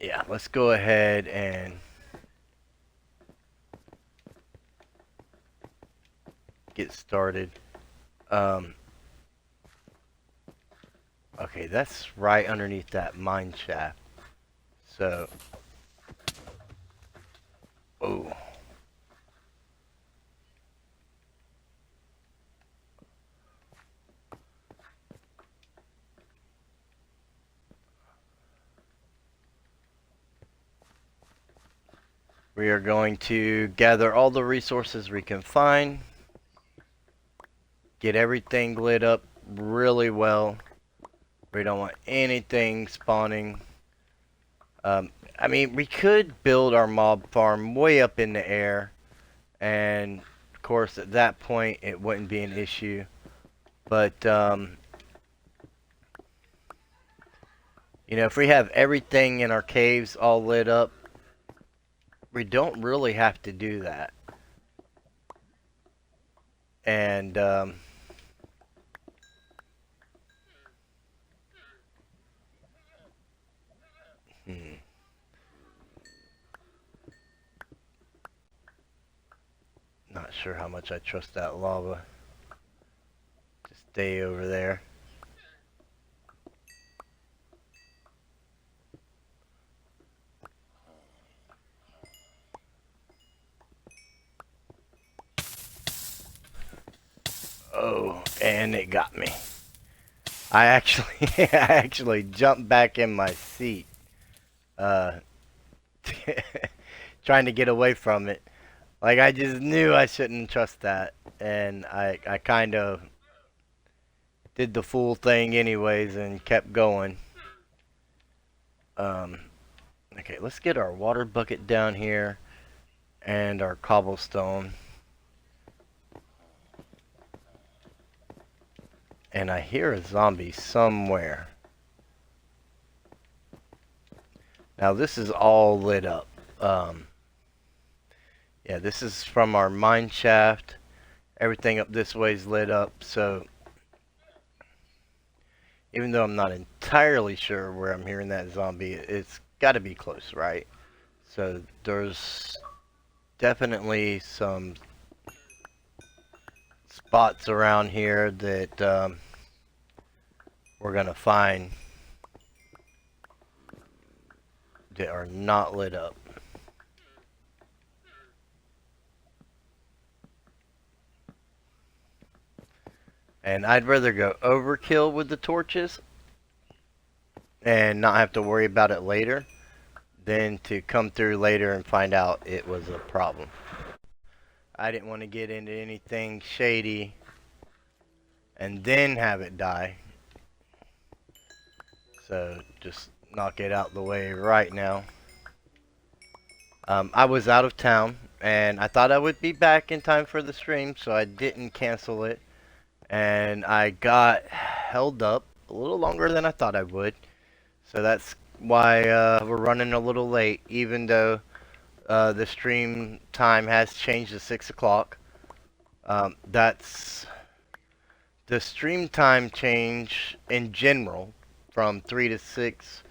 Yeah, let's go ahead and get started. Um, okay, that's right underneath that mine shaft. So, oh, we are going to gather all the resources we can find, get everything lit up really well. We don't want anything spawning. I mean, we could build our mob farm way up in the air, and of course, at that point, it wouldn't be an issue. But you know, if we have everything in our caves all lit up, we don't really have to do that. And hmm, not sure how much I trust that lava. Just stay over there. Oh, and it got me. I actually, I actually jumped back in my seat, uh, trying to get away from it. Like I just knew I shouldn't trust that, and I kind of did the fool thing anyways and kept going. Um, okay, let's get our water bucket down here and our cobblestone. And I hear a zombie somewhere. Now this is all lit up. Yeah, this is from our mine shaft. Everything up this way is lit up, so even though I'm not entirely sure where I'm hearing that zombie, it's got to be close, right? So there's definitely some spots around here that we're gonna find that are not lit up. And I'd rather go overkill with the torches and not have to worry about it later than to come through later and find out it was a problem. I didn't want to get into anything shady and then have it die. So just knock it out the way right now. I was out of town and I thought I would be back in time for the stream, so I didn't cancel it. And I got held up a little longer than I thought I would. So that's why we're running a little late, even though the stream time has changed to 6 o'clock. That's the stream time change in general from 3 to 6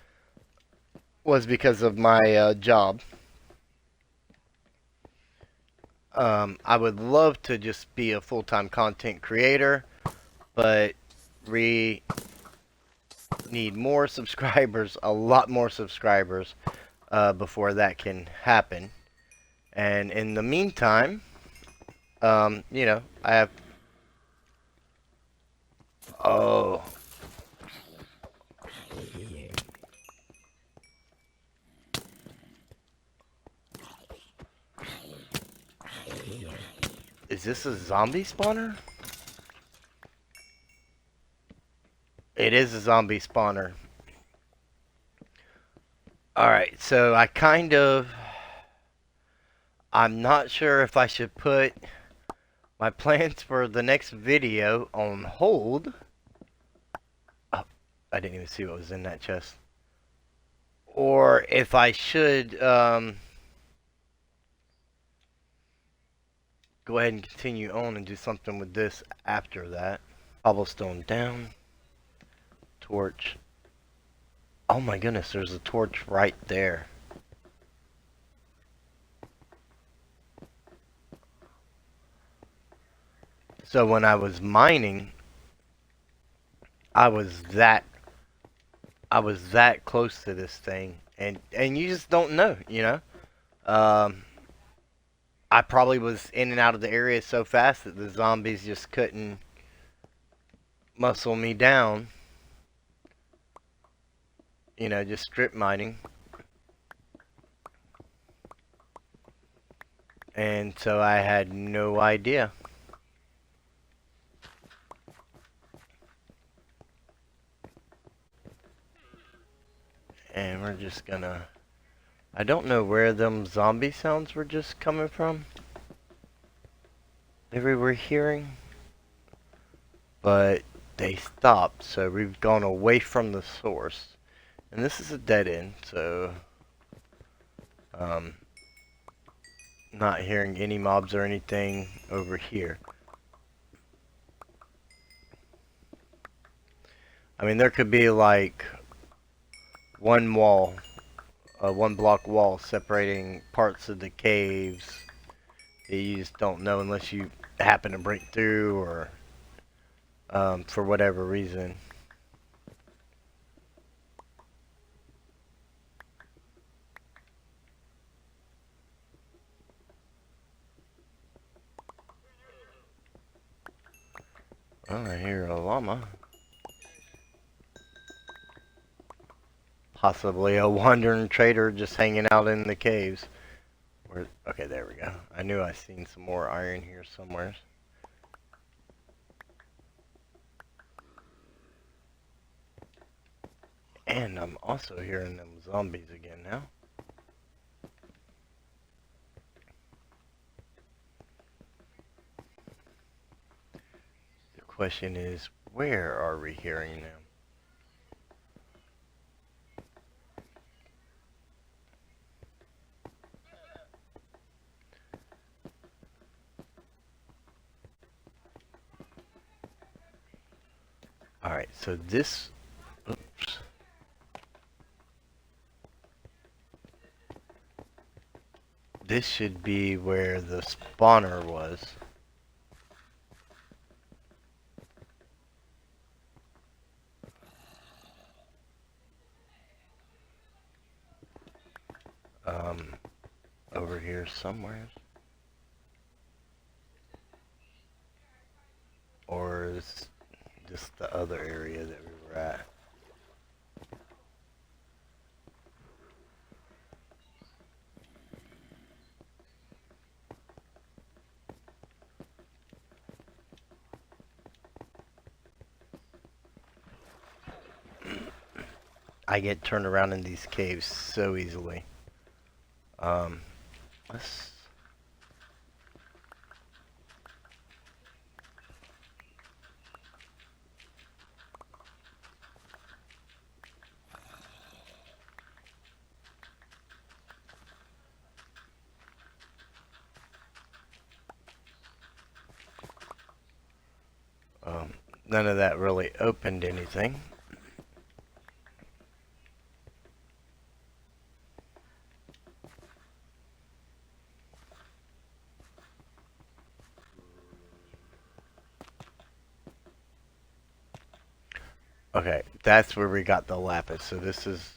was because of my job. I would love to just be a full-time content creator, but we need more subscribers, a lot more subscribers, before that can happen. And in the meantime, you know, I have. Oh, is this a zombie spawner? It is a zombie spawner. Alright, so I'm not sure if I should put my plans for the next video on hold. Oh, I didn't even see what was in that chest. Or if I should go ahead and continue on and do something with this after that. Cobblestone down. Torch. Oh my goodness, there's a torch right there. So when I was mining, I was that I was that close to this thing, and you just don't know, you know. Um, I probably was in and out of the area so fast that the zombies just couldn't muscle me down. You know, just strip mining, and so I had no idea. And we're just gonna. I don't know where them zombie sounds were just coming from. They were hearing, but they stopped. So we've gone away from the source, and this is a dead end. So, um, not hearing any mobs or anything over here. I mean, there could be like one wall, one block wall separating parts of the caves that you just don't know unless you happen to break through or for whatever reason. Oh, I hear a llama. Possibly a wandering trader just hanging out in the caves. Okay, there we go. I knew I seen some more iron here somewhere. And I'm also hearing them zombies again now. The question is, where are we hearing them? Alright, so this... Oops. This should be where the spawner was. Over here somewhere. Or is this the other area that we were at? I get turned around in these caves so easily. Let's... None of that really opened anything. Okay, that's where we got the lapis. So this is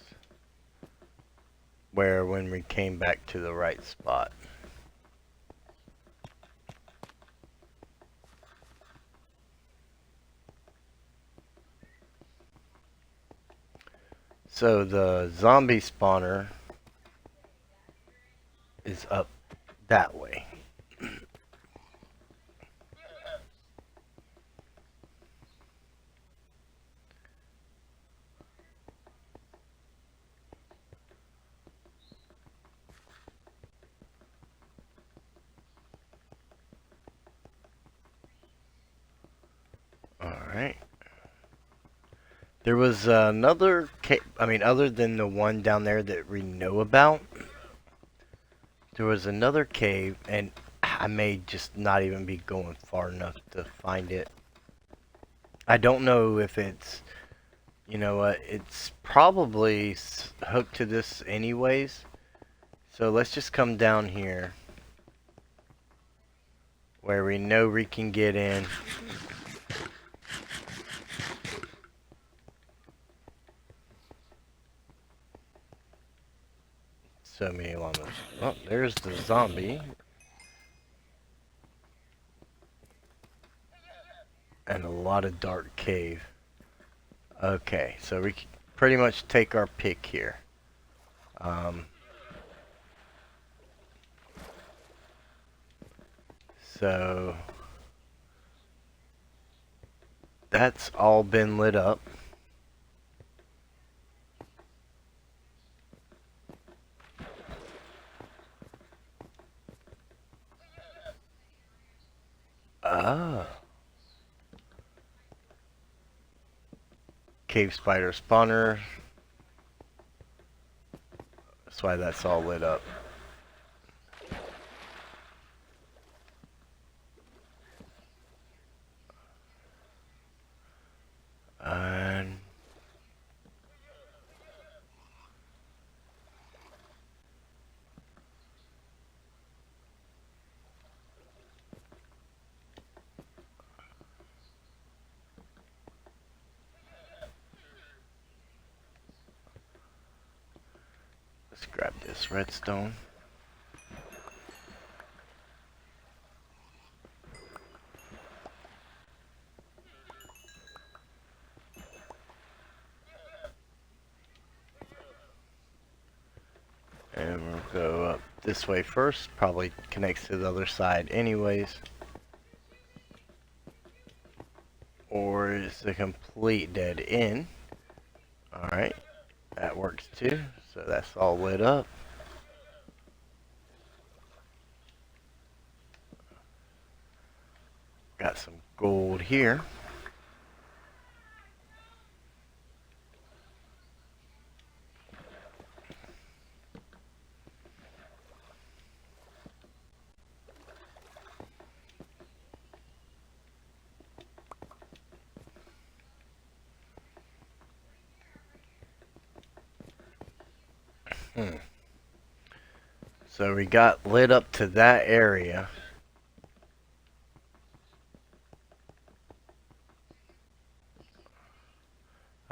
where when we came back to the right spot. So the zombie spawner is up that way. Alright. There was another cave, I mean, other than the one down there that we know about, there was another cave, and I may just not even be going far enough to find it. I don't know if it's, You know what? It's probably hooked to this anyways. So let's just come down here where we know we can get in. So many llamas. Oh, there's the zombie. And a lot of dark cave. Okay, so we can pretty much take our pick here. So that's all been lit up. Oh. Cave spider spawner. That's why that's all lit up. And let's grab this redstone. And we'll go up this way first. Probably connects to the other side anyways. Or it's a complete dead end. Alright. That works too. So that's all lit up. Got some gold here. So we got lit up to that area.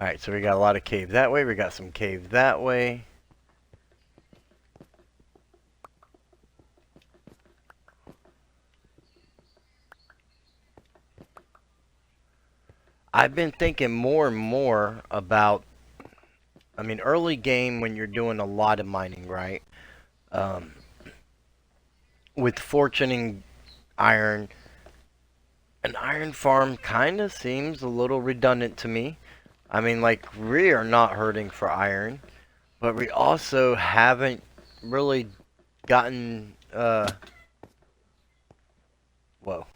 Alright, so we got a lot of cave that way. We got some cave that way. I've been thinking more and more about, I mean, early game when you're doing a lot of mining, right? With fortuning iron, an iron farm kind of seems a little redundant to me. I mean, like, we are not hurting for iron, but we also haven't really gotten, whoa.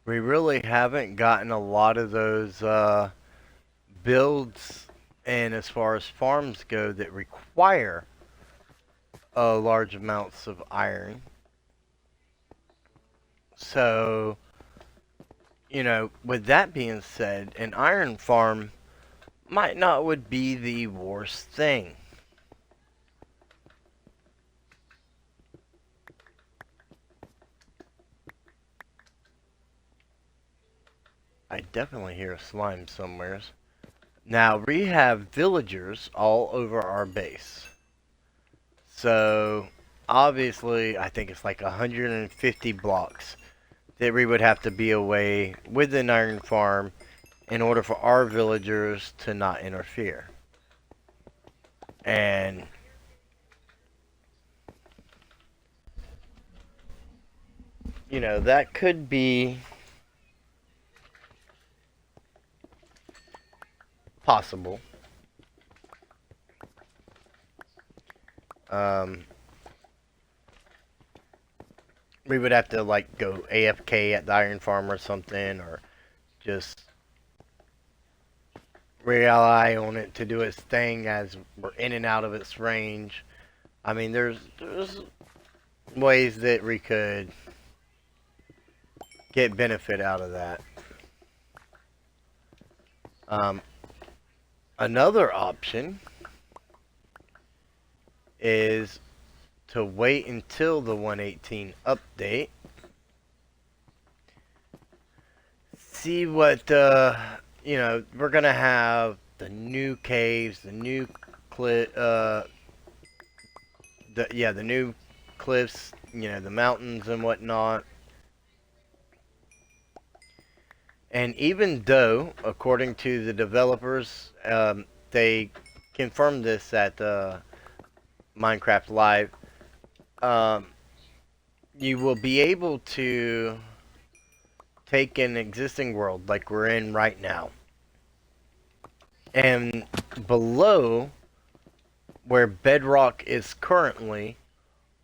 We really haven't gotten a lot of those builds, and as far as farms go, that require large amounts of iron. So, you know, with that being said, an iron farm might not would be the worst thing. I definitely hear a slime somewheres. Now, we have villagers all over our base. So, obviously, I think it's like 150 blocks that we would have to be away with an iron farm in order for our villagers to not interfere. And you know, that could be possible. Um, we would have to like go AFK at the iron farm or something, or just rely on it to do its thing as we're in and out of its range. I mean, there's ways that we could get benefit out of that. Um, Another option is to wait until the 118 update. See what, we're going to have the new caves, the new the new cliffs, the mountains and whatnot. And even though, according to the developers, they confirmed this at Minecraft Live, um, you will be able to take an existing world like we're in right now, and below where bedrock is currently,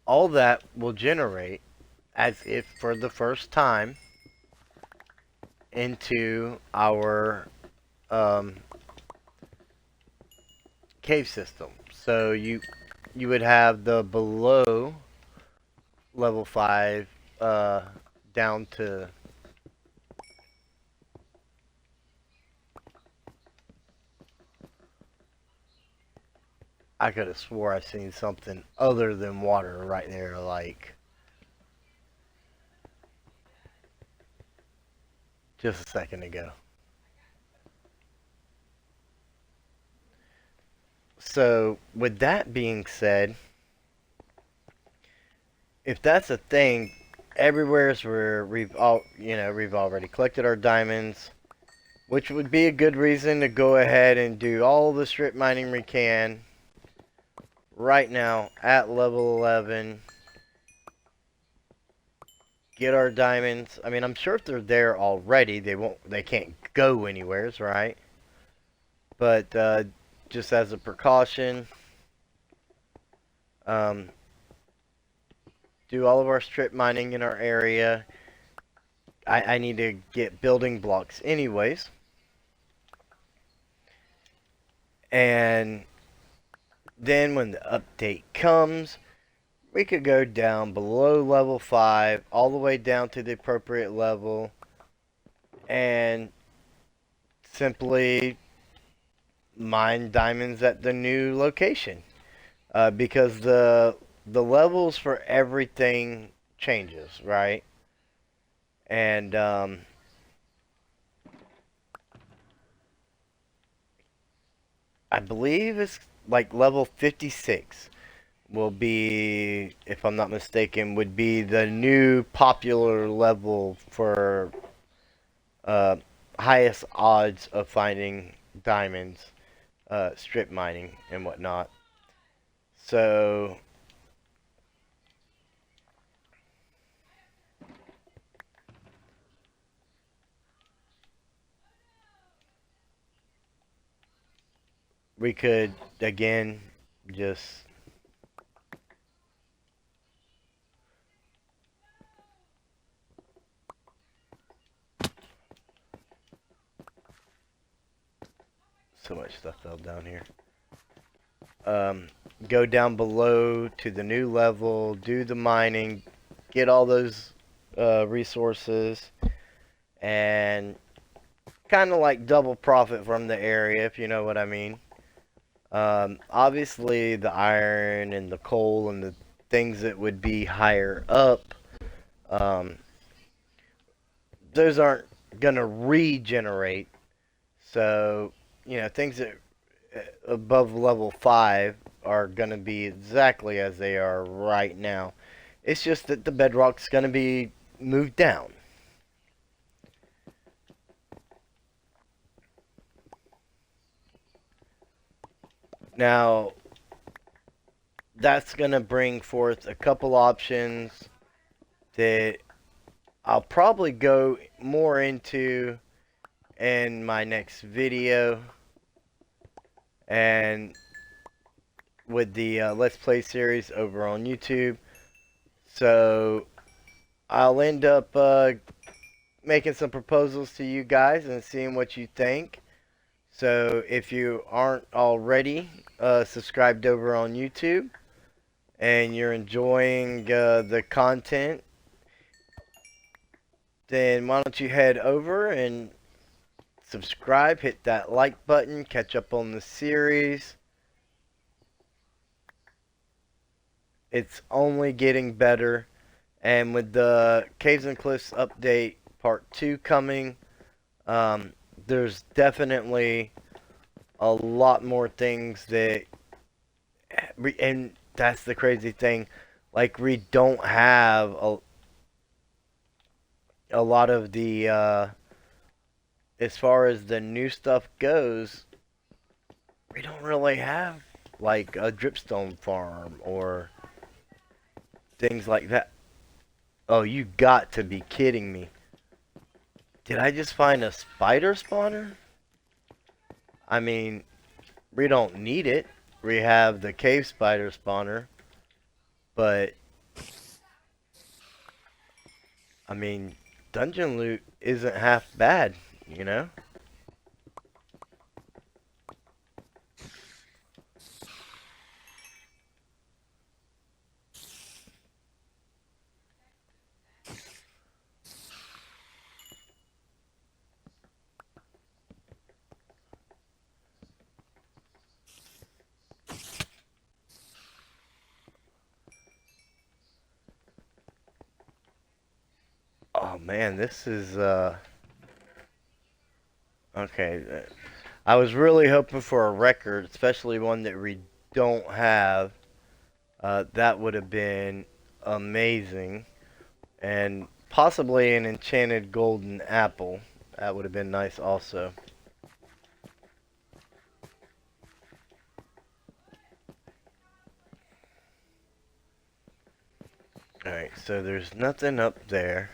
all that will generate as if for the first time into our cave system. So you would have the below level 5 down to I could have swore I seen something other than water right there, like just a second ago. So, with that being said, if that's a thing, everywhere's where we've already collected our diamonds, which would be a good reason to go ahead and do all the strip mining we can right now at level 11. Get our diamonds. I mean, I'm sure if they're there already, they can't go anywhere, right? But just as a precaution, um, do all of our strip mining in our area. I need to get building blocks anyways. And then when the update comes, we could go down below level 5, all the way down to the appropriate level, and simply mine diamonds at the new location. Because the levels for everything changes, right? And I believe it's like level 56 will be, if I'm not mistaken, would be the new popular level for uh, highest odds of finding diamonds, strip mining and whatnot. So we could again just so much stuff fell down here. Go down below to the new level, do the mining, get all those resources, and kind of like double profit from the area, if you know what I mean. Obviously, the iron and the coal and the things that would be higher up, um, those aren't gonna regenerate. So, things that above level 5 are gonna be exactly as they are right now. It's just that the bedrock's gonna be moved down. Now, that's going to bring forth a couple options that I'll probably go more into in my next video. And with the Let's Play series over on YouTube. So I'll end up making some proposals to you guys and seeing what you think. So if you aren't already subscribed over on YouTube and you're enjoying the content, then why don't you head over and subscribe, hit that like button, catch up on the series. It's only getting better. And with the Caves and Cliffs update part 2 coming, there's definitely a lot more things that, and that's the crazy thing, like we don't have a lot of the, as far as the new stuff goes, we don't really have like a dripstone farm or things like that. Oh, you got to be kidding me. Did I just find a spider spawner? I mean, we don't need it. We have the cave spider spawner. But, I mean, dungeon loot isn't half bad, you know? Oh man, this is, okay. I was really hoping for a record, especially one that we don't have. That would have been amazing. And possibly an enchanted golden apple. That would have been nice also. Alright, so there's nothing up there.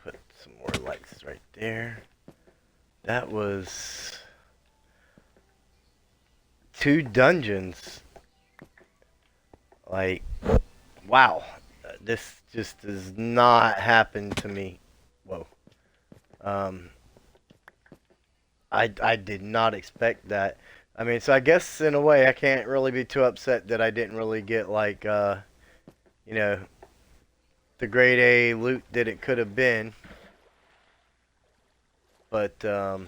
Put some more lights right there. That was 2 dungeons. Like, wow. This just does not happen to me. Whoa. I did not expect that. I mean, so I guess in a way I can't really be too upset that I didn't really get like, you know, the grade A loot that it could have been. But, yeah,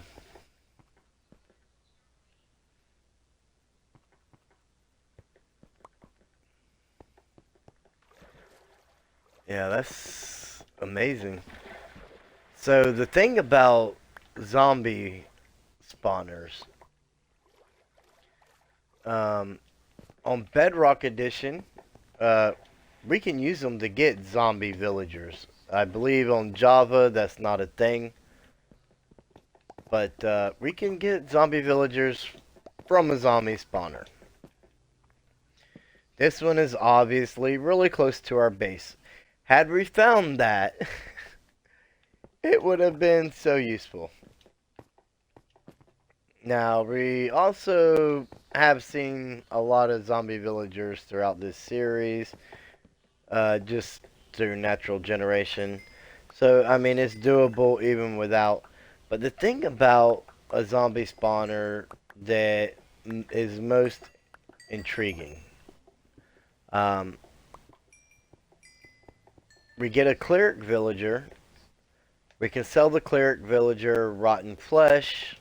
that's amazing. So the thing about zombie spawners, on Bedrock Edition, uh, we can use them to get zombie villagers. I believe on Java that's not a thing, but we can get zombie villagers from a zombie spawner. This one is obviously really close to our base. Had we found that, it would have been so useful. Now, we also have seen a lot of zombie villagers throughout this series, just through natural generation. So, I mean, it's doable even without. But the thing about a zombie spawner that is most intriguing, um, we get a cleric villager. We can sell the cleric villager rotten flesh,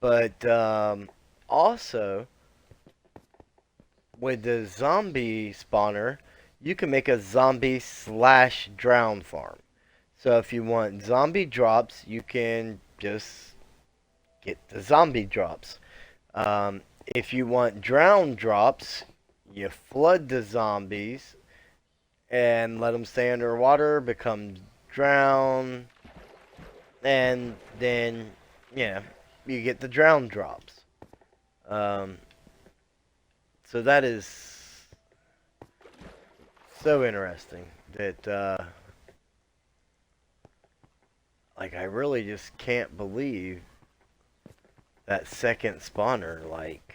but also with the zombie spawner, you can make a zombie slash drown farm. So if you want zombie drops, you can just get the zombie drops. If you want drown drops, you flood the zombies and let them stay underwater, become drown, and then, yeah, you get the drown drops. Um, so that is so interesting that, like, I really just can't believe that second spawner, like,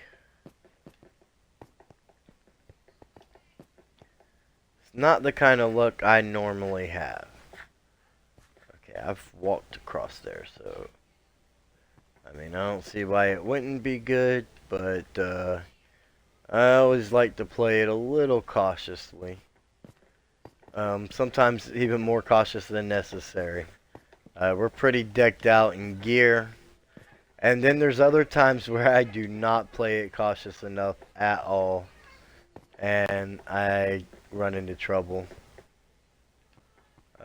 it's not the kind of luck I normally have. Okay, I've walked across there, so I mean, I don't see why it wouldn't be good, but I always like to play it a little cautiously. Sometimes even more cautious than necessary. We're pretty decked out in gear. And then there's other times where I do not play it cautious enough at all. And I run into trouble.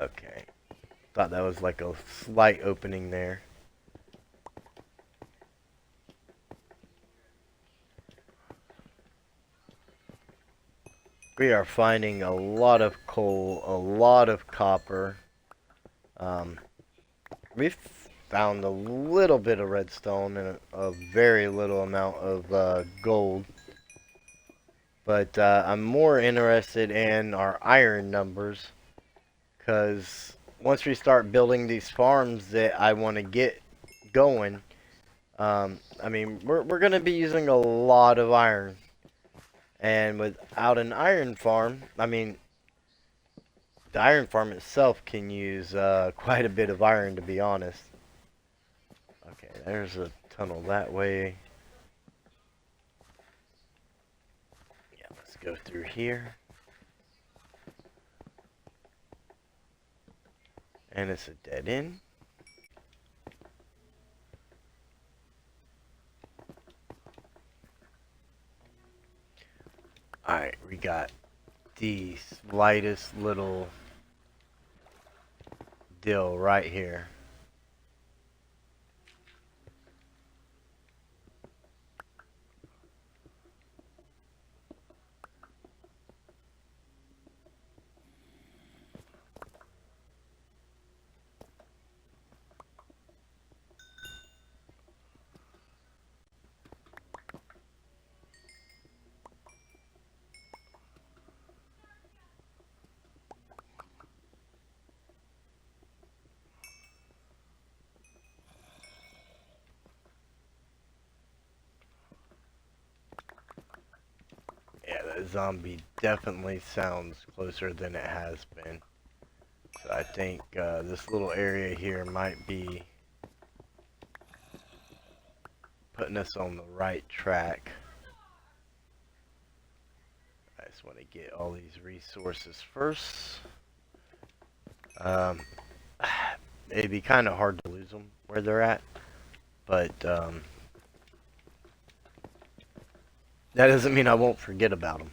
Okay. Thought that was like a slight opening there. We are finding a lot of coal, a lot of copper. We've found a little bit of redstone and a very little amount of gold. But I'm more interested in our iron numbers. Because once we start building these farms that I want to get going, I mean, we're going to be using a lot of iron. And without an iron farm, I mean, the iron farm itself can use quite a bit of iron, to be honest. Okay, there's a tunnel that way. Yeah, let's go through here. And it's a dead end. Alright, we got the slightest little dill right here. Yeah, that zombie definitely sounds closer than it has been. So I think this little area here might be putting us on the right track. I just want to get all these resources first. It'd be kind of hard to lose them where they're at, but that doesn't mean I won't forget about them.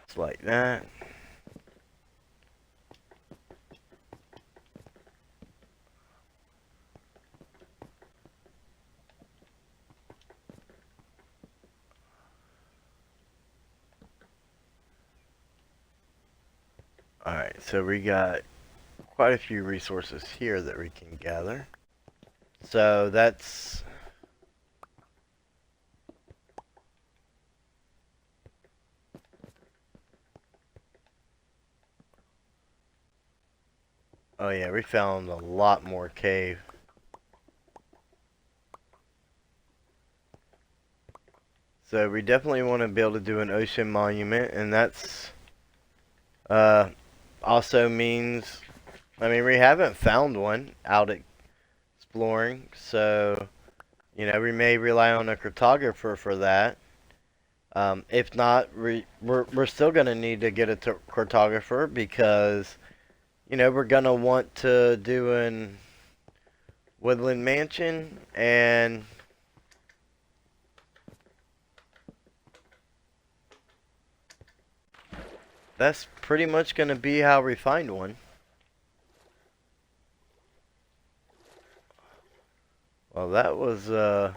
It's like that. Alright, so we got quite a few resources here that we can gather. So that's... Oh yeah, we found a lot more cave. So we definitely want to be able to do an ocean monument, and that's also means, I mean, we haven't found one out exploring, so you know, we may rely on a cartographer for that. If not, we're still gonna need to get a cartographer because you know we're gonna want to do an woodland mansion, and that's pretty much gonna be how we find one. Well, that was so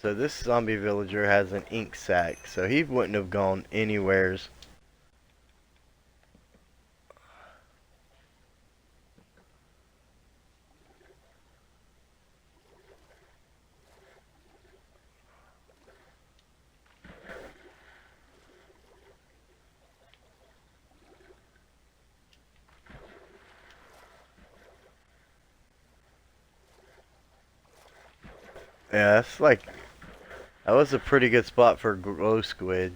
this zombie villager has an ink sac, so he wouldn't have gone anywheres. Yeah, that's like, that was a pretty good spot for glow squid.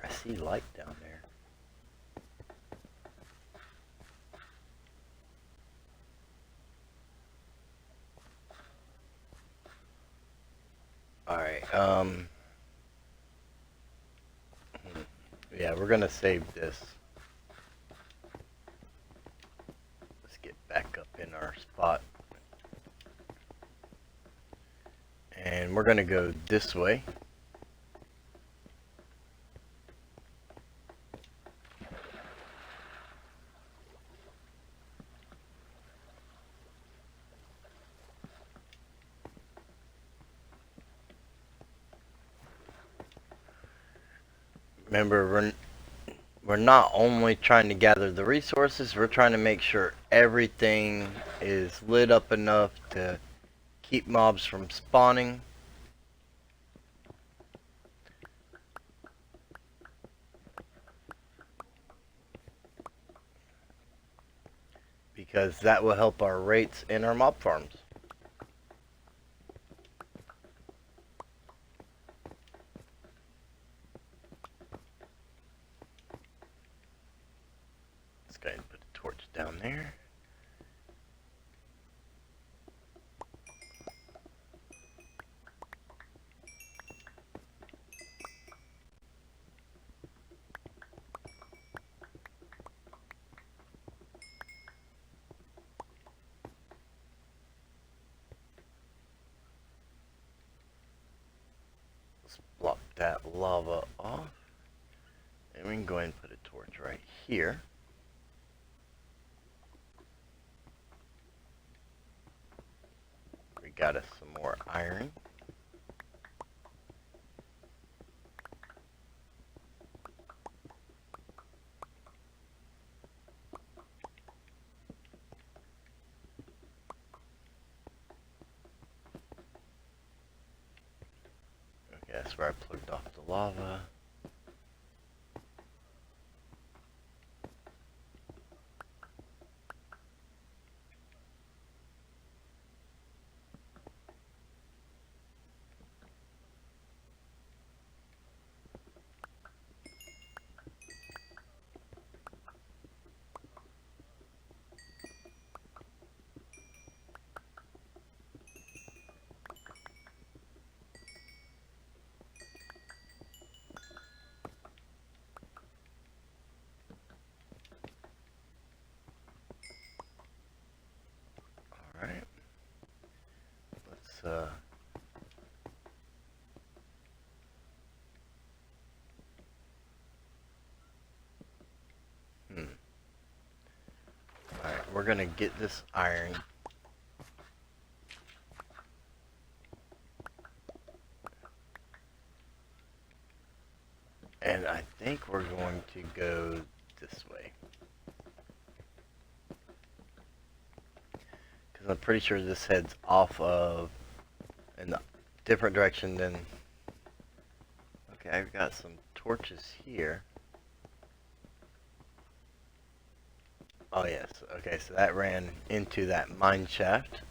I see light down there. Alright, yeah, we're gonna save this. Let's get back up in our spot. And we're gonna go this way. Remember, we're not only trying to gather the resources, we're trying to make sure everything is lit up enough to keep mobs from spawning. Because that will help our rates in our mob farms. Let's go ahead and put a torch down there. Let's block that lava off. And we can go ahead and put a torch right here. We got us some more iron. Okay, that's where I plugged off the lava. Alright. Let's Alright, we're gonna get this iron. And I think we're going to go this way. Because I'm pretty sure this heads off of in a different direction than... Okay, I've got some torches here. Oh yes, okay, so that ran into that mine shaft.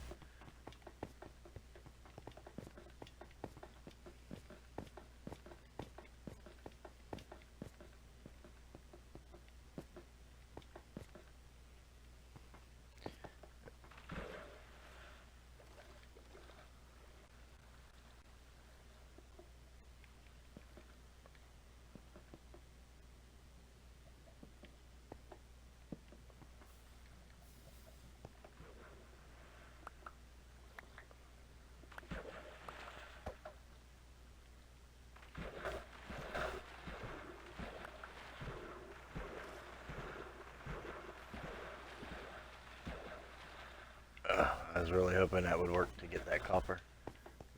I was really hoping that would work to get that copper.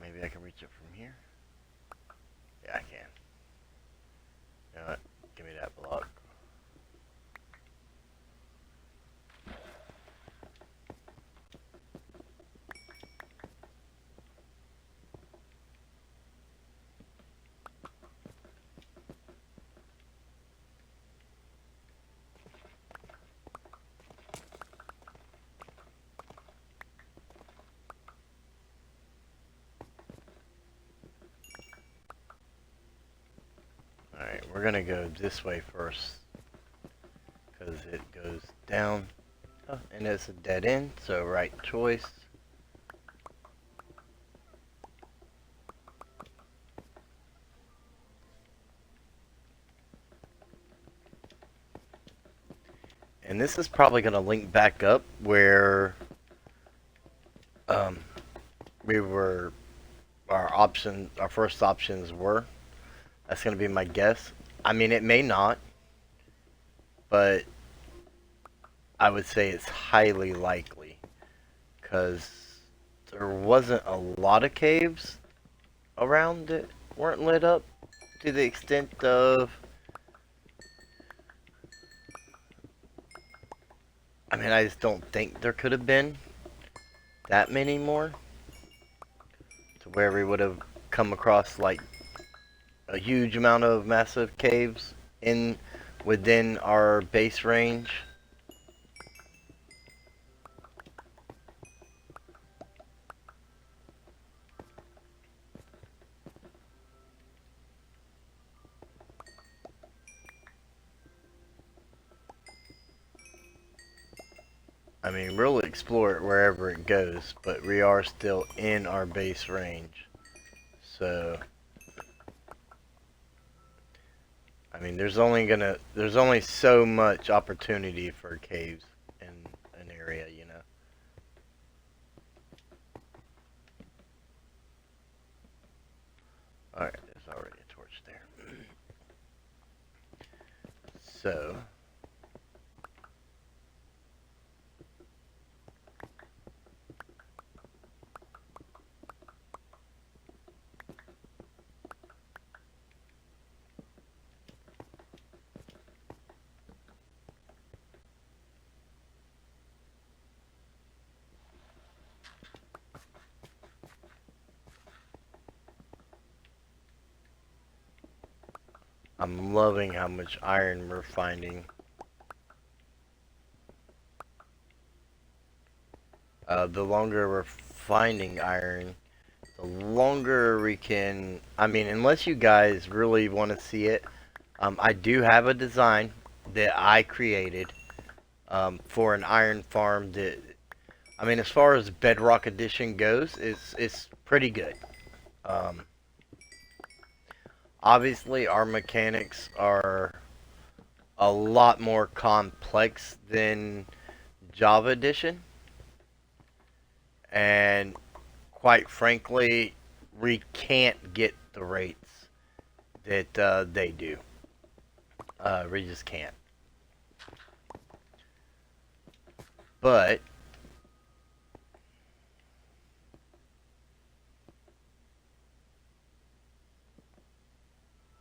Maybe I can reach it from here. Yeah, I can. You know what? Give me that block. Alright, we're gonna go this way first, because it goes down, and it's a dead end, so right choice. And this is probably gonna link back up where we were, our first options were. That's gonna be my guess. I mean, it may not, but I would say it's highly likely, because there wasn't a lot of caves around that weren't lit up to the extent of, I mean, I just don't think there could have been that many more to where we would have come across like a huge amount of massive caves in within our base range. I mean, we'll explore it wherever it goes, but we are still in our base range. So, I mean, there's only so much opportunity for caves in an area, you know. Alright, there's already a torch there. So, I'm loving how much iron we're finding. The longer we're finding iron, the longer we can, I mean, unless you guys really want to see it, I do have a design that I created for an iron farm that, I mean, as far as Bedrock Edition goes, it's pretty good. Um, Obviously, our mechanics are a lot more complex than Java Edition, and quite frankly, we can't get the rates that they do. We just can't. But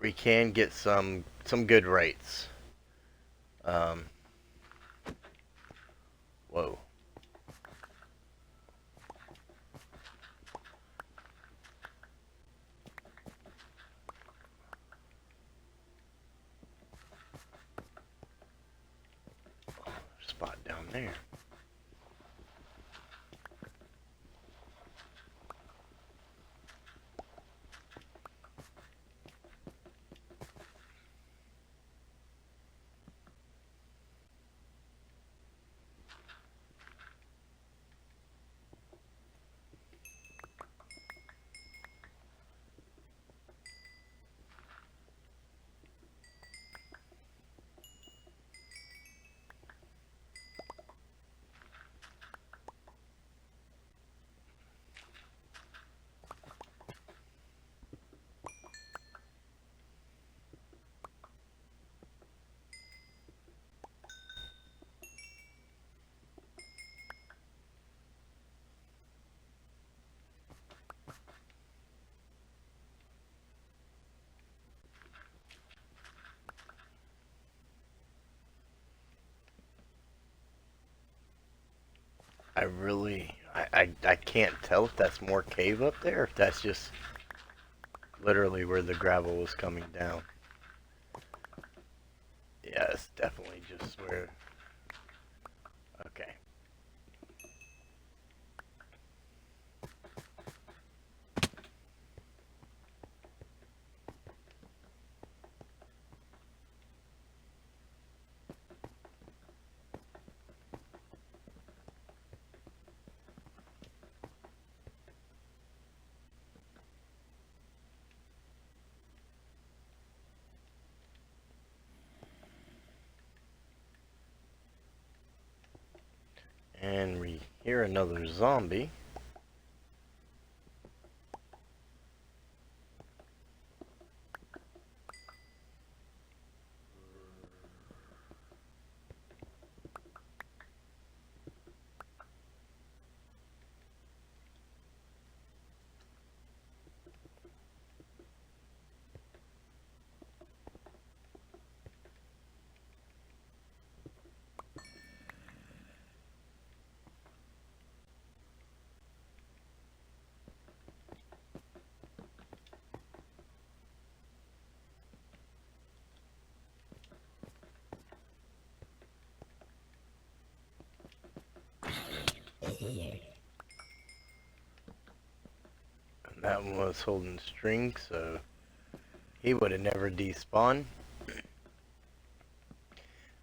we can get some good rates. Um, Whoa. Spot down there. I can't tell if that's more cave up there, if that's just literally where the gravel was coming down. Yeah, it's definitely just where, okay. And we hear another zombie. And that one was holding string, so he would have never despawned.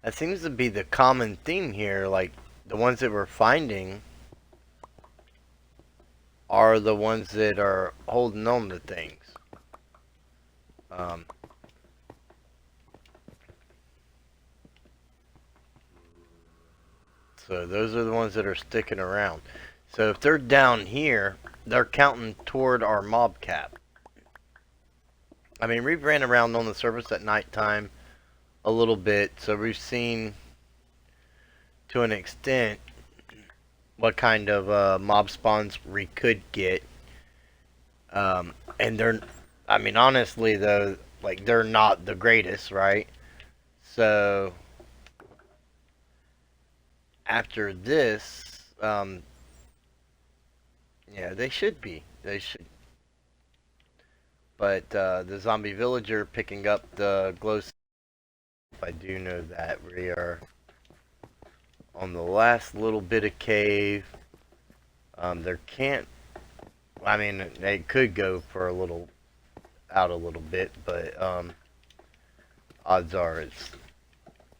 That seems to be the common theme here, like the ones that we're finding are the ones that are holding on to things. Um, so those are the ones that are sticking around. So if they're down here, they're counting toward our mob cap. I mean, we've ran around on the surface at nighttime a little bit, so we've seen to an extent what kind of mob spawns we could get. And they're, I mean, honestly though, like they're not the greatest, right? So after this, yeah, they should be. They should. But the zombie villager picking up the glow. I do know that we are on the last little bit of cave. There can't. I mean, they could go for a little out a little bit, but odds are it's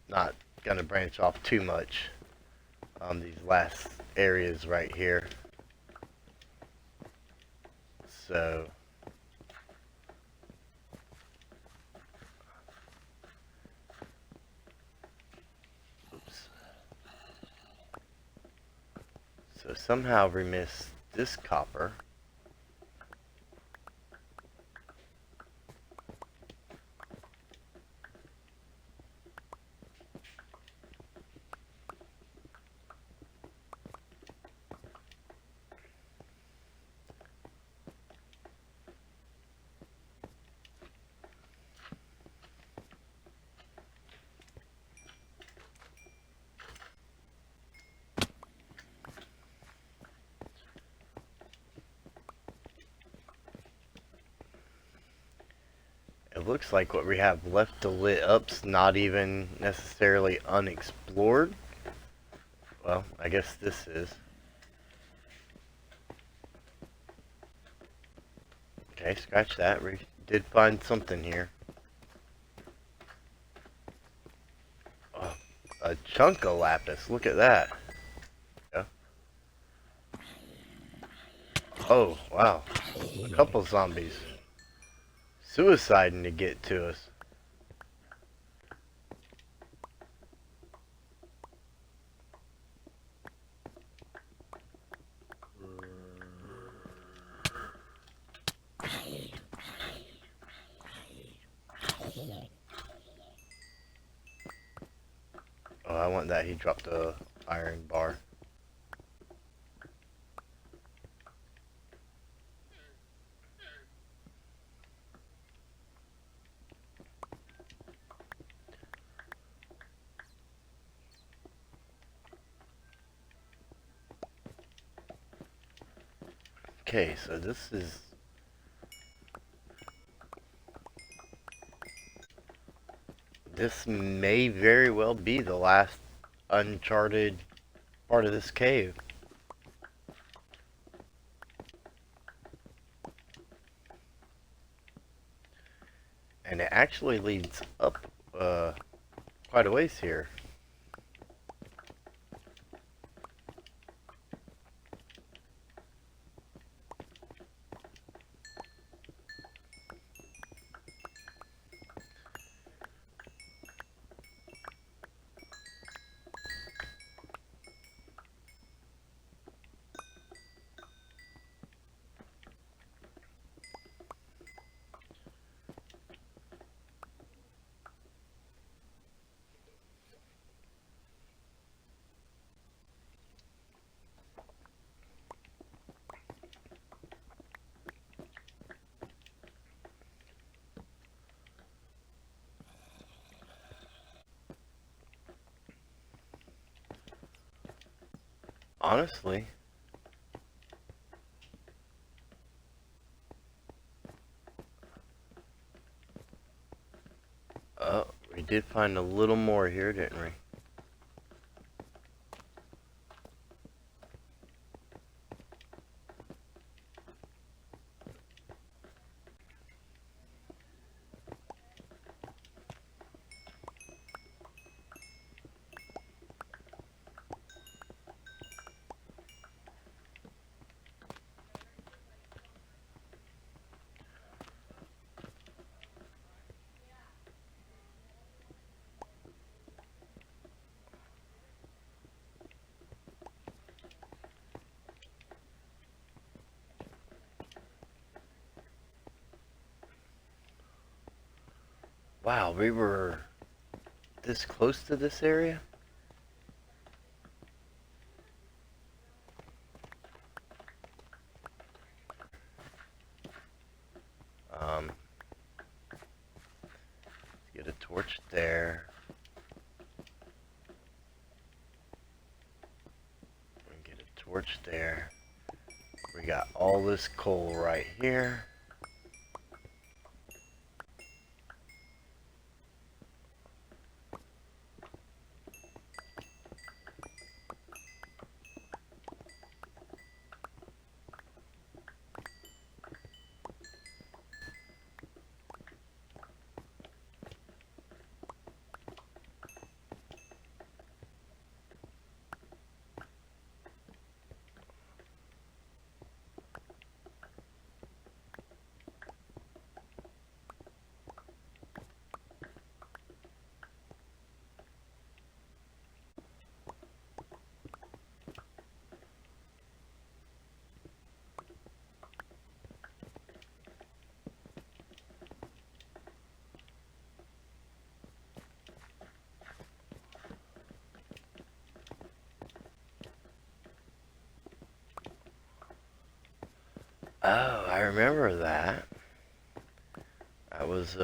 not gonna branch off too much on these last areas right here. So oops. So somehow we missed this copper. It looks like what we have left to lit up's not even necessarily unexplored. Well, I guess this is. Okay, scratch that. We did find something here. Oh, a chunk of lapis. Look at that. Yeah. Oh, wow. A couple zombies. Suiciding to get to us. Oh, I want that. He dropped a iron bar. Okay, so this is... This may very well be the last uncharted part of this cave. And it actually leads up quite a ways here. Honestly, oh, we did find a little more here, didn't we? Wow, we were this close to this area? Um, get a torch there. Get a torch there. We got all this coal right here. Oh, I remember that. That was,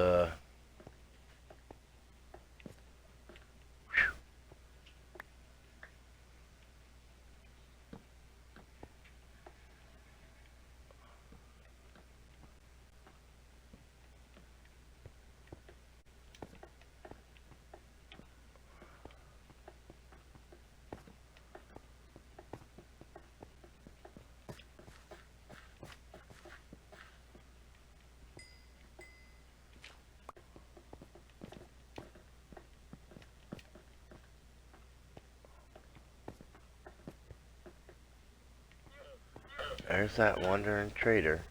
there's that wandering trader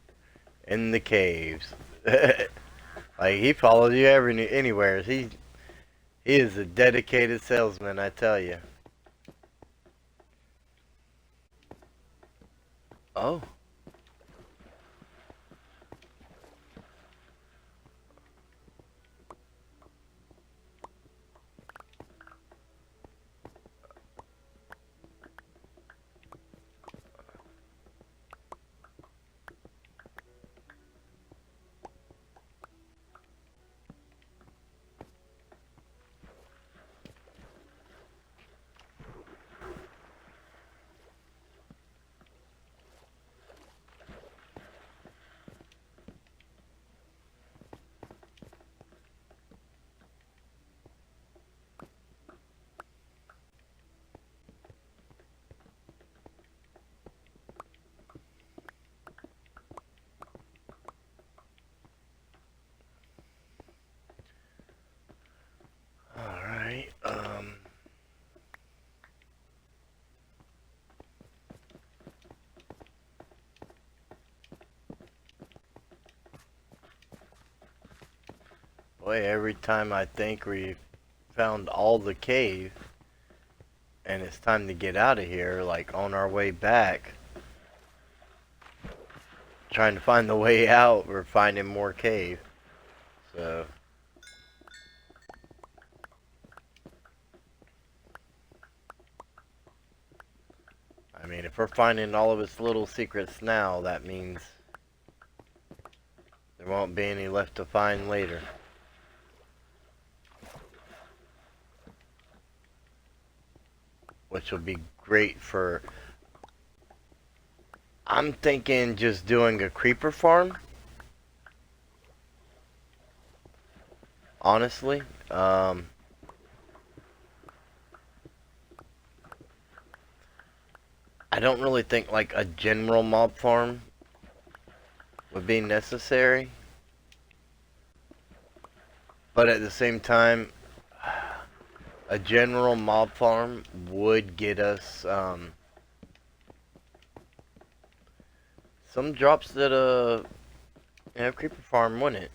in the caves. Like, he follows you anywhere. He is a dedicated salesman, I tell you. Oh, Boy, every time I think we found all the cave and it's time to get out of here, like on our way back, trying to find the way out, we're finding more cave. So, I mean, if we're finding all of its little secrets now, that means there won't be any left to find later. Which will be great for... I'm thinking just doing a creeper farm. Honestly. I don't really think like a general mob farm would be necessary. But at the same time, a general mob farm would get us some drops that a creeper farm wouldn't.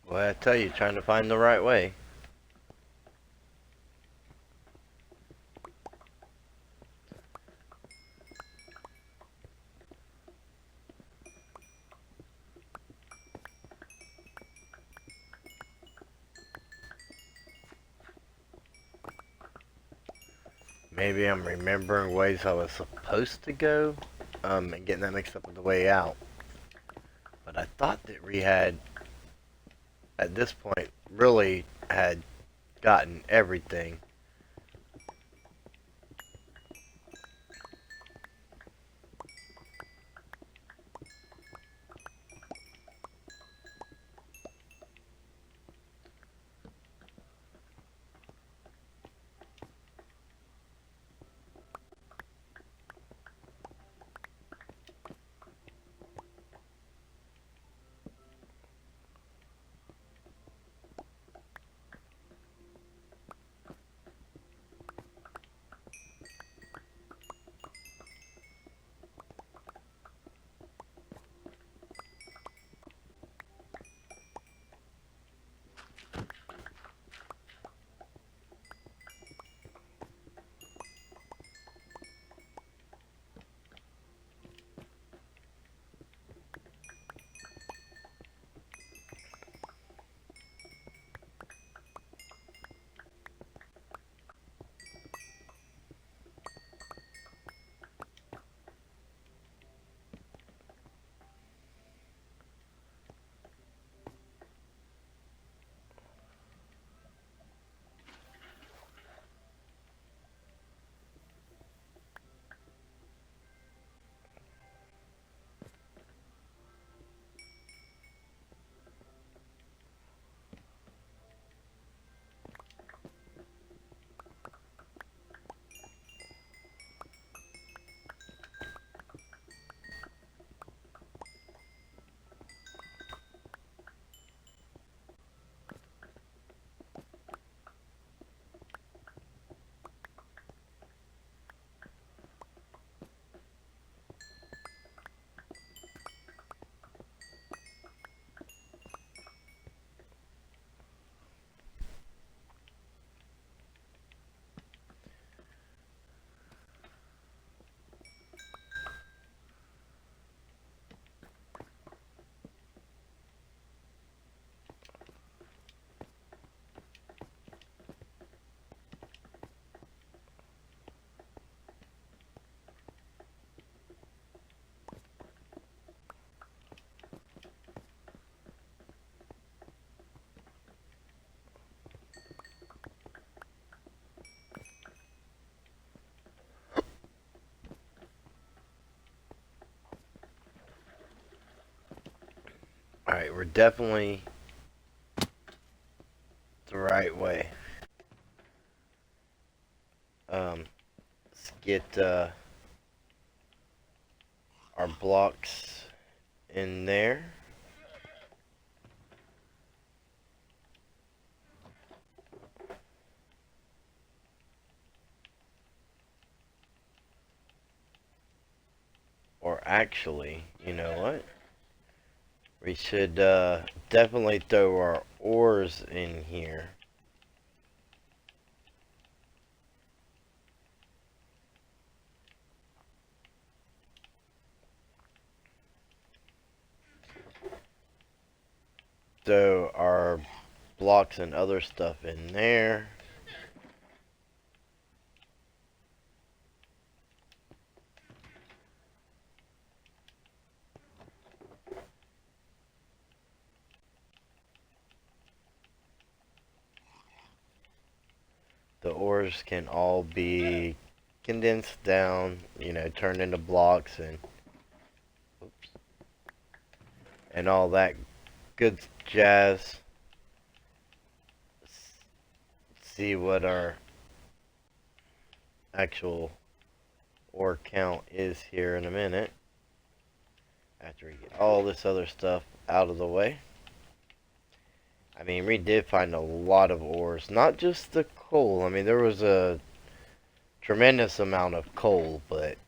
Well, I tell you, trying to find the right way. Maybe I'm remembering ways I was supposed to go, and getting that mixed up with the way out. But I thought that we had, at this point, really had gotten everything. Alright, we're definitely the right way. Let's get, our blocks in there. Or actually, you know what? We should definitely throw our ores in here. Throw our blocks and other stuff in there. The ores can all be condensed down, you know, turned into blocks oops, and all that good jazz. See what our actual ore count is here in a minute. After we get all this other stuff out of the way. I mean, we did find a lot of ores, not just the coal. I mean, there was a tremendous amount of coal, but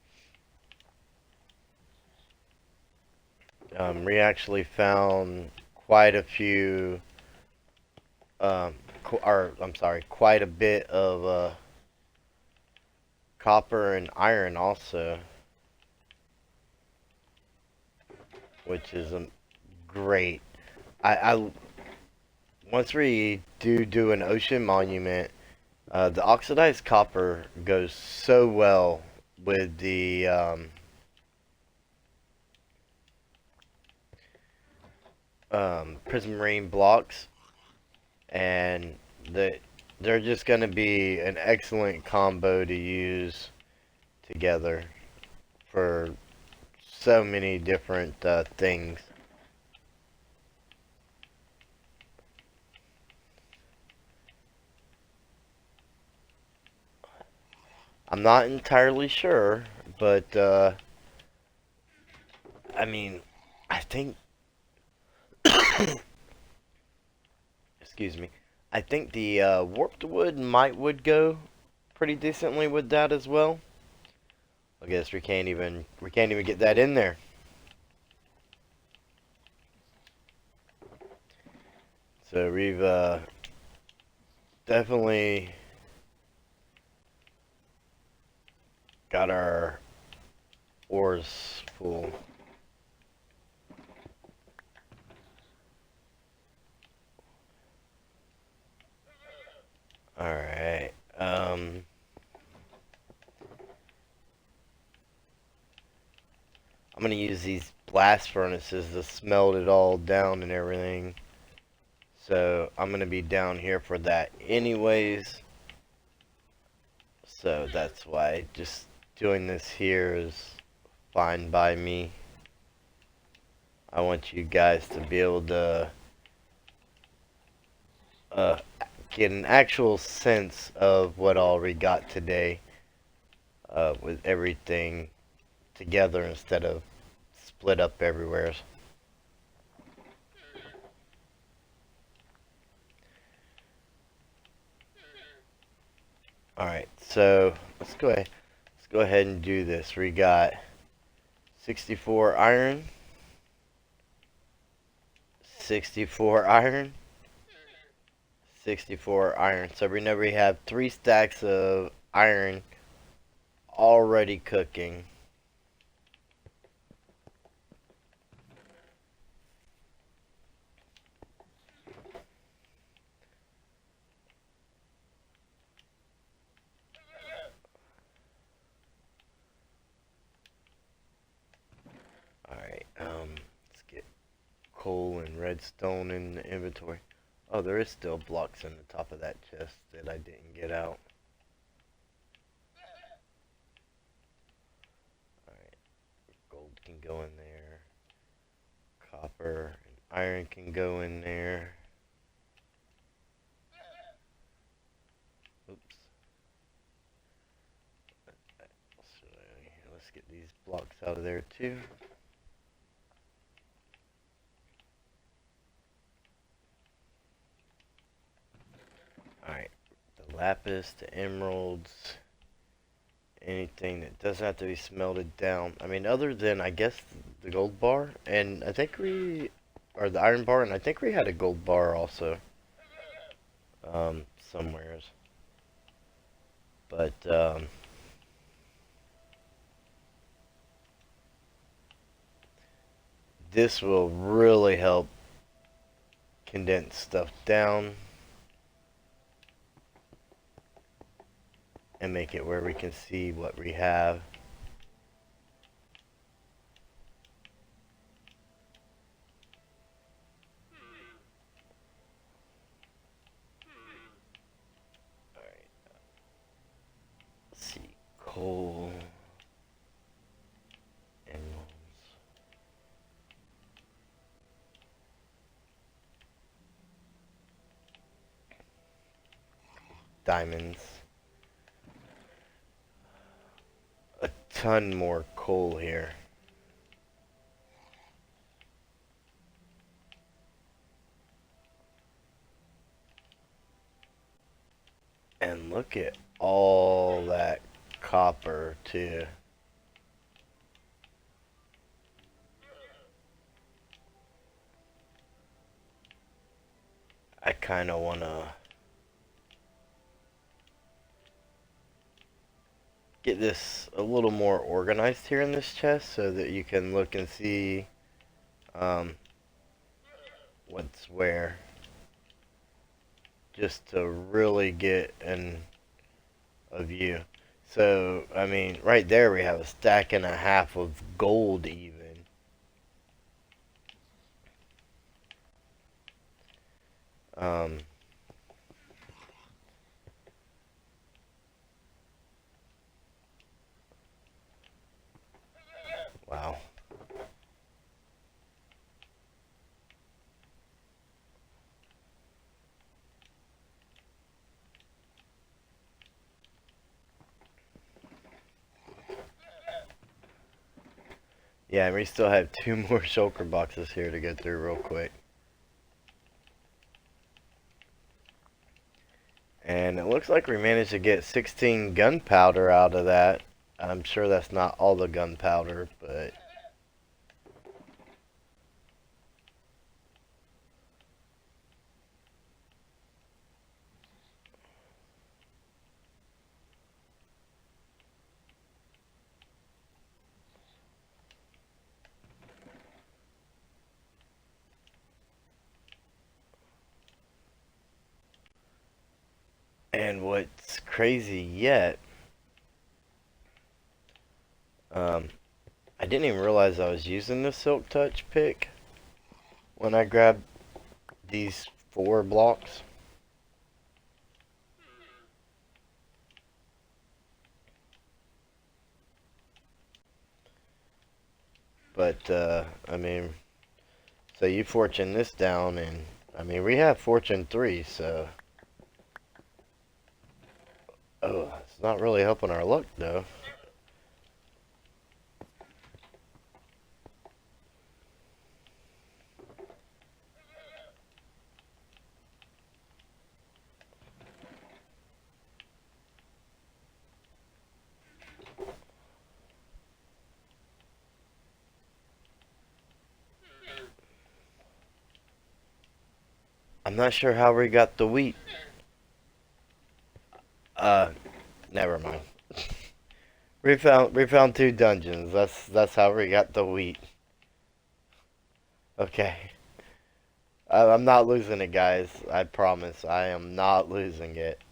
we actually found quite a few, I'm sorry, quite a bit of copper and iron also, which is great. I once we do an ocean monument, the oxidized copper goes so well with the prismarine blocks, and they're just going to be an excellent combo to use together for so many different things. I'm not entirely sure, but I mean, I think, excuse me, I think the warped wood would go pretty decently with that as well. I guess we can't even get that in there. So we've definitely got our ores full. Alright. I'm gonna use these blast furnaces to smelt it all down and everything. So I'm gonna be down here for that anyways. So that's why just doing this here is fine by me. I want you guys to be able to uh, get an actual sense of what all we got today with everything together instead of split up everywhere. Alright, so let's go ahead and do this. We got 64 iron, 64 iron, 64 iron. So we know we have 3 stacks of iron already cooking. Alright, let's get coal and redstone in the inventory. Oh, there is still blocks in the top of that chest that I didn't get out. Alright, gold can go in there. Copper and iron can go in there. Oops. So let's get these blocks out of there too. Alright, the lapis, the emeralds, anything that doesn't have to be smelted down. I mean, other than, I guess, the gold bar, and I think or the iron bar, and I think we had a gold bar also, somewheres. But, this will really help condense stuff down and make it where we can see what we have. Alright. Let's see. Coal. Emeralds. Diamonds. A ton more coal here. And look at all that copper too. I kind of want to get this a little more organized here in this chest so that you can look and see what's where, just to really get a view. So, I mean, right there we have a stack and a half of gold even. Um, wow. Yeah, and we still have 2 more shulker boxes here to go through real quick. And it looks like we managed to get 16 gunpowder out of that. I'm sure that's not all the gunpowder, but... And what's crazy yet, I didn't even realize I was using the Silk Touch pick when I grabbed these 4 blocks. But, I mean, so you fortune this down, and, I mean, we have fortune 3, so... Oh, it's not really helping our luck, though. I'm not sure how we got the wheat. Never mind. we found 2 dungeons. That's how we got the wheat. Okay. I'm not losing it, guys. I promise. I am not losing it.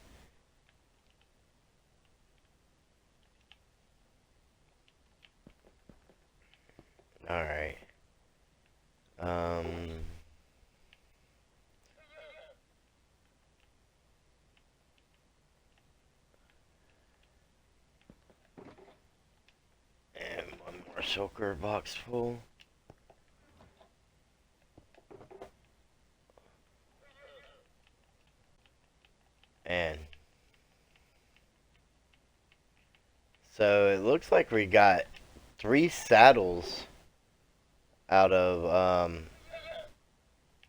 Alright. Um... And one more shulker box full. And so it looks like we got 3 saddles out of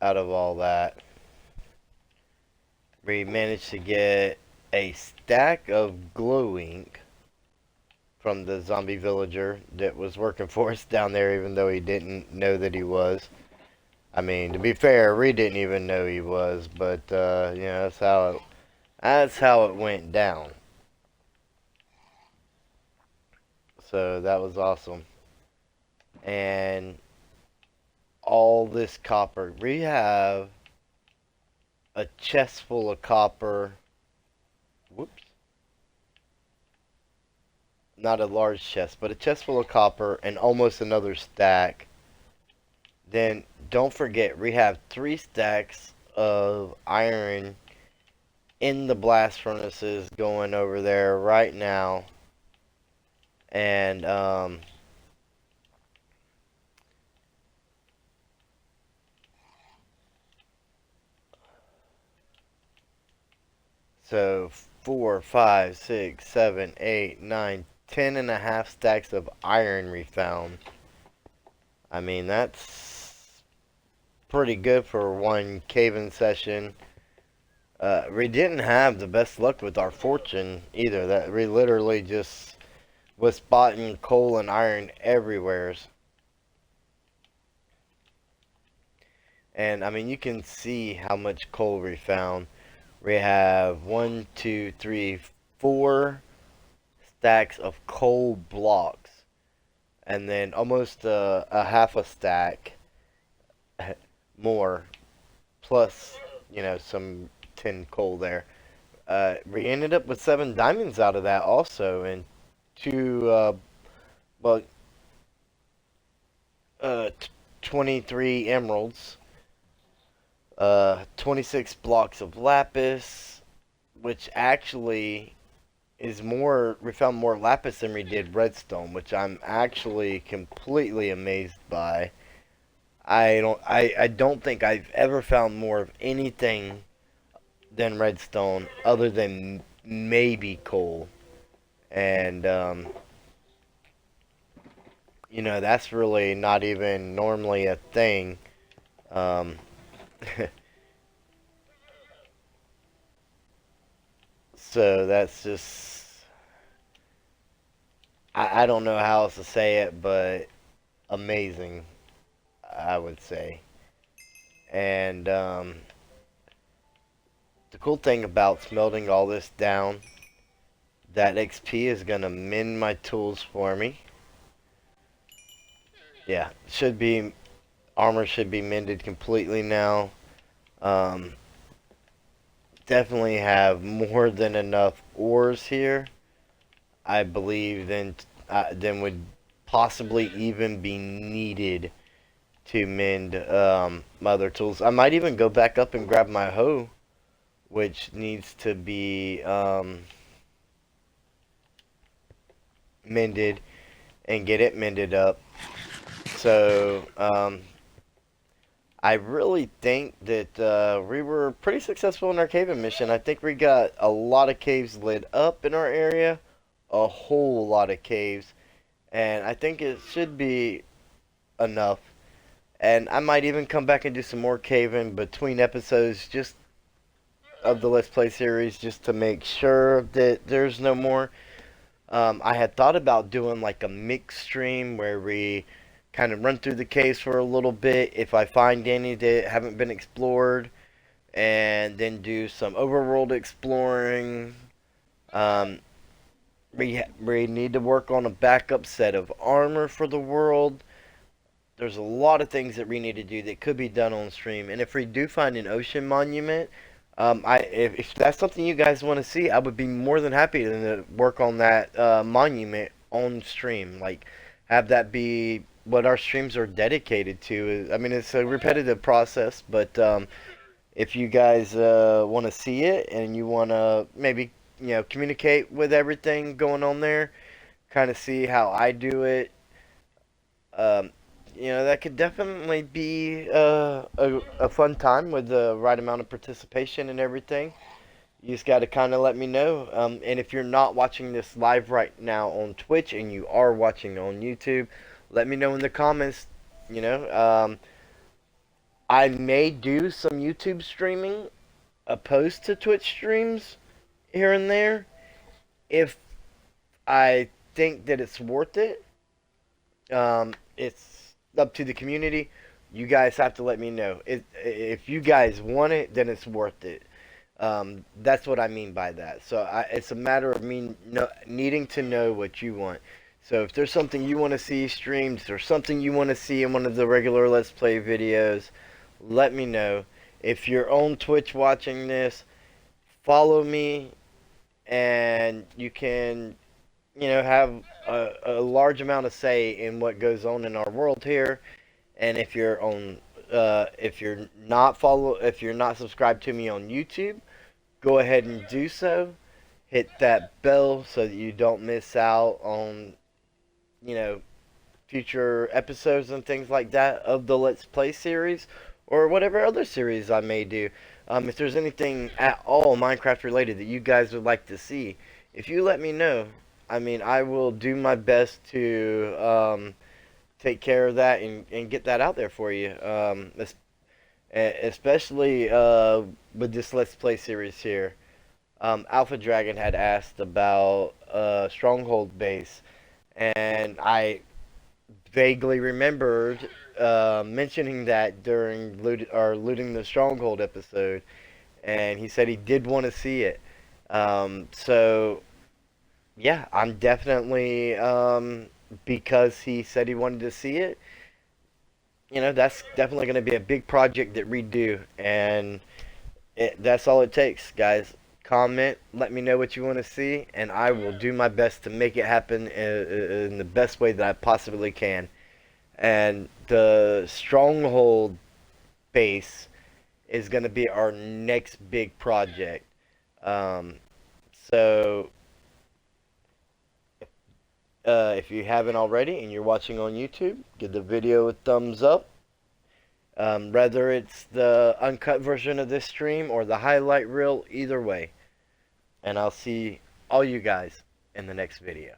all that. We managed to get a stack of glow ink from the zombie villager that was working for us down there, even though he didn't know that he was. I mean, to be fair, we didn't even know he was, but you know, that's how it went down. So that was awesome. And all this copper, we have a chest full of copper. Whoops. Not a large chest, but a chest full of copper and almost another stack. Then don't forget, we have 3 stacks of iron in the blast furnaces going over there right now. And so 4, 5, 6, 7, 8, 9, 10.5 stacks of iron we found. I mean, that's pretty good for one cave-in session. We didn't have the best luck with our fortune either. That we literally just was spotting coal and iron everywhere. And I mean, you can see how much coal we found. We have 1, 2, 3, 4 stacks of coal blocks, and then almost a half a stack more, plus you know some tin coal there. We ended up with 7 diamonds out of that also, and 2 well 23 emeralds, 26 blocks of lapis, which actually is more, we found more lapis than we did redstone, which I'm actually completely amazed by. I don't think I've ever found more of anything than redstone other than maybe coal. And you know, that's really not even normally a thing. Um so that's just, I don't know how else to say it, but amazing, I would say. And the cool thing about smelting all this down, that XP is gonna mend my tools for me. Yeah, should be, armor should be mended completely now. Um, Definitely have more than enough ores here, I believe, than would possibly even be needed to mend my other tools. I might even go back up and grab my hoe, which needs to be mended, and get it mended up. So I really think that we were pretty successful in our caving mission. I think we got a lot of caves lit up in our area, a whole lot of caves, and I think it should be enough. And I might even come back and do some more caving between episodes, just of the Let's Play series, just to make sure that there's no more. I had thought about doing like a mixed stream where we kind of run through the caves for a little bit if I find any that haven't been explored, and then do some overworld exploring. Um, we need to work on a backup set of armor for the world. There's a lot of things that we need to do that could be done on stream, and if we do find an ocean monument, if that's something you guys want to see, I would be more than happy to work on that monument on stream. Like, have that be what our streams are dedicated to. I mean, it's a repetitive process, but if you guys want to see it and you want to maybe communicate with everything going on there, kind of see how I do it. Um, that could definitely be a fun time with the right amount of participation and everything. You just got to kind of let me know. And if you're not watching this live right now on Twitch and you are watching on YouTube, let me know in the comments. You know, I may do some YouTube streaming opposed to Twitch streams here and there if I think that it's worth it. It's up to the community. You guys have to let me know. If you guys want it, then it's worth it. That's what I mean by that. So it's a matter of me needing to know what you want. So if there's something you want to see streamed or something you want to see in one of the regular Let's Play videos, let me know. If you're on Twitch watching this, follow me and you can, have a large amount of say in what goes on in our world here. And if you're on, if you're not subscribed to me on YouTube, go ahead and do so. Hit that bell so that you don't miss out on, you know, future episodes and things like that of the Let's Play series or whatever other series I may do. If there's anything at all Minecraft related that you guys would like to see, if you let me know, I mean, I will do my best to take care of that and get that out there for you. Especially with this Let's Play series here. Alpha Dragon had asked about Stronghold base, and I vaguely remembered mentioning that during looting the Stronghold episode, and he said he did want to see it. So yeah, I'm definitely because he said he wanted to see it. That's definitely going to be a big project that we do, and that's all it takes, guys. Comment, let me know what you want to see, and I will do my best to make it happen in the best way that I possibly can. And the Stronghold base is going to be our next big project. So, if you haven't already and you're watching on YouTube, give the video a thumbs up. Whether it's the uncut version of this stream or the highlight reel, either way. And I'll see all you guys in the next video.